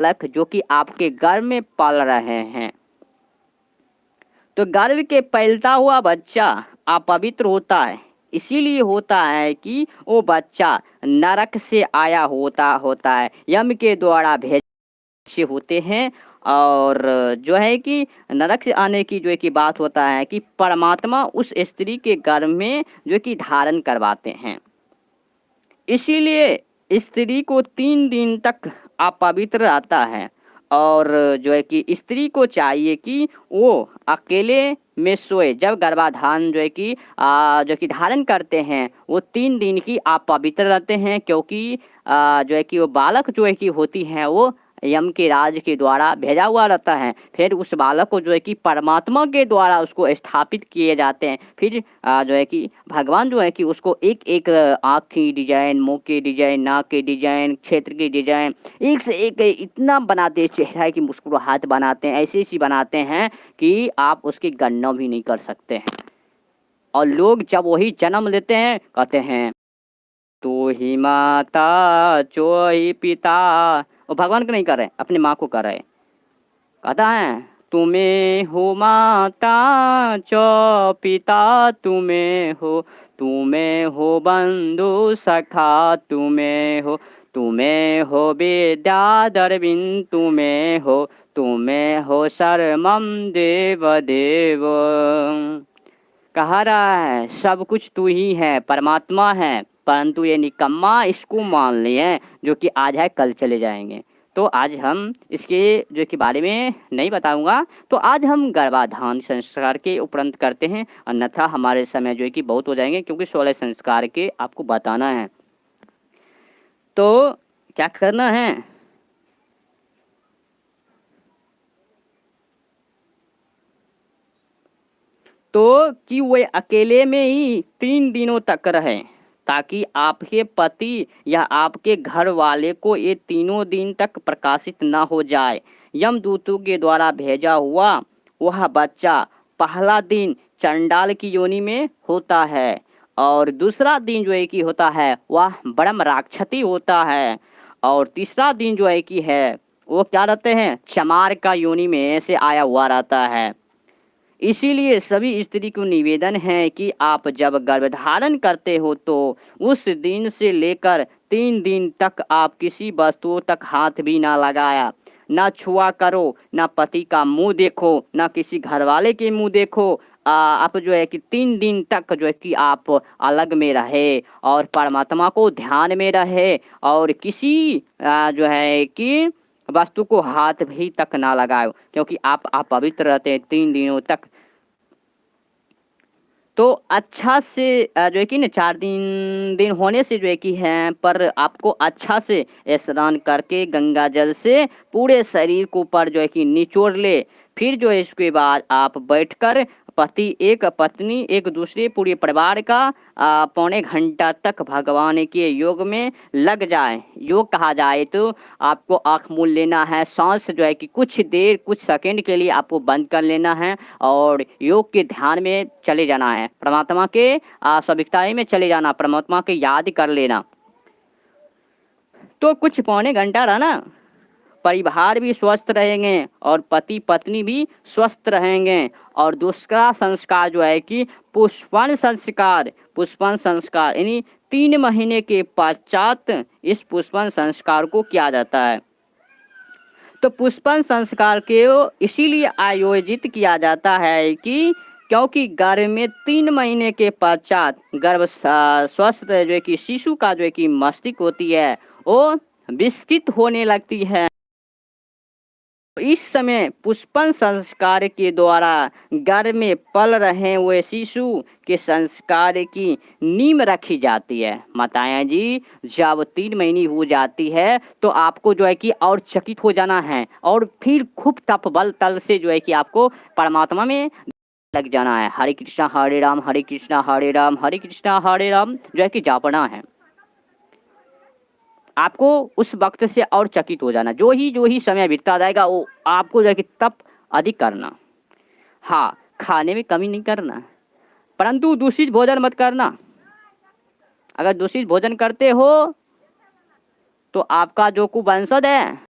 बालक जो कि आपके गर्भ में पल रहे हैं। तो गर्भ के पलता हुआ बच्चा अपवित्र होता है, इसीलिए होता है कि वो बच्चा नरक से आया होता है, यम के द्वारा भेजे होते हैं। और जो है कि नरक से आने की जो है कि बात होता है कि परमात्मा उस स्त्री के गर्भ में जो कि धारण करवाते हैं। इसीलिए स्त्री को 3 दिन तक अपवित्र रहता है। और जो है कि स्त्री को चाहिए कि वो अकेले में सोए। जब गर्भाधान जो है कि जो कि धारण करते हैं वो 3 दिन की अपवित्र रहते हैं, क्योंकि जो है कि वो बालक जो है कि होती हैं वो यम के राज के द्वारा भेजा हुआ रहता है। फिर उस बालक को जो है कि परमात्मा के द्वारा उसको स्थापित किए जाते हैं। फिर जो है कि भगवान जो है कि उसको एक एक आँख की डिजाइन, मुंह की डिजाइन, नाक की डिजाइन, क्षेत्र की डिजाइन, एक से एक इतना बनाते हैं, चेहरा की मुस्कुराहट बनाते हैं, ऐसी ऐसी बनाते हैं कि आप उसकी गणना भी नहीं कर सकते हैं। और लोग जब वही जन्म लेते हैं कहते हैं तू ही माता चो ही पिता। वो भगवान को नहीं कर रहे, अपनी माँ को कर रहे। कहता है तुम्हें हो माता चो पिता, तुम्हें हो बंधु सखा, तुम्हें हो विद्याधरविंद, तुम्हें हो शर्मम देव देव। कहा रहा है सब कुछ तू ही है, परमात्मा है, परंतु ये निकम्मा इसको मान लिए जो कि आज है कल चले जाएंगे। तो आज हम इसके जो कि बारे में नहीं बताऊंगा। तो आज हम गर्भाधान संस्कार के उपरांत करते हैं, अन्यथा हमारे समय जो है कि बहुत हो जाएंगे, क्योंकि 16 संस्कार के आपको बताना है। तो क्या करना है, तो कि वे अकेले में ही 3 दिनों तक रहे, ताकि आपके पति या आपके घर वाले को ये 3 दिन तक प्रकाशित न हो जाए। यमदूतों के द्वारा भेजा हुआ वह बच्चा पहला दिन चंडाल की योनि में होता है, और दूसरा दिन जो है कि होता है वह ब्रह्म राक्षसी होता है, और तीसरा दिन जो है कि है वो क्या रहते हैं, चमार का योनि में से आया हुआ रहता है। इसीलिए सभी स्त्री को निवेदन है कि आप जब गर्भधारण करते हो तो उस दिन से लेकर 3 दिन तक आप किसी वस्तु तक हाथ भी ना लगाया, ना छुआ करो, ना पति का मुंह देखो, ना किसी घरवाले के मुंह देखो। आप जो है कि 3 दिन तक जो है कि आप अलग में रहे और परमात्मा को ध्यान में रहे, और किसी जो है कि वस्तु को हाथ भी तक ना लगाओ, क्योंकि आप अपवित्र रहते हैं 3 दिनों तक। तो अच्छा से जो है कि ना 4 दिन होने से जो है कि है पर आपको अच्छा से स्नान करके गंगा जल से पूरे शरीर को ऊपर जो है कि निचोड़ ले। फिर जो है इसके बाद आप बैठकर पति एक पत्नी एक दूसरे पूरे परिवार का पौने घंटा तक भगवान के योग में लग जाए। योग कहा जाए तो आपको आँख मूंद लेना है, सांस जो है कि कुछ देर कुछ सेकंड के लिए आपको बंद कर लेना है और योग के ध्यान में चले जाना है, परमात्मा के सविकताई में चले जाना, परमात्मा के याद कर लेना। तो कुछ पौने घंटा रहना, परिवार भी स्वस्थ रहेंगे और पति पत्नी भी स्वस्थ रहेंगे। और दूसरा संस्कार जो है कि पुष्पन संस्कार यानी 3 महीने के पश्चात इस पुष्पन संस्कार को किया जाता है। तो पुष्पन संस्कार के इसीलिए आयोजित किया जाता है कि क्योंकि गर्भ में 3 महीने के पश्चात गर्भ स्वस्थ जो है कि शिशु का जो है कि मस्तिष्क होती है वो विकसित होने लगती है। इस समय पुष्पन संस्कार के द्वारा गर्भ में पल रहे हुए शिशु के संस्कार की नींव रखी जाती है। माताएं जी जब 3 महीने हो जाती है तो आपको जो है कि और चकित हो जाना है और फिर खूब तप बल तल से जो है कि आपको परमात्मा में लग जाना है। हरे कृष्णा हरे राम हरे कृष्णा हरे राम हरे कृष्णा हरे राम जो है कि जापना है। आपको उस वक्त से और चकित हो जाना, जो ही समय बीतता जाएगा वो आपको जो है कि तप अधिक करना। हाँ, खाने में कमी नहीं करना, परंतु दूषित भोजन मत करना। अगर दूषित भोजन करते हो तो आपका जो कुवंशज है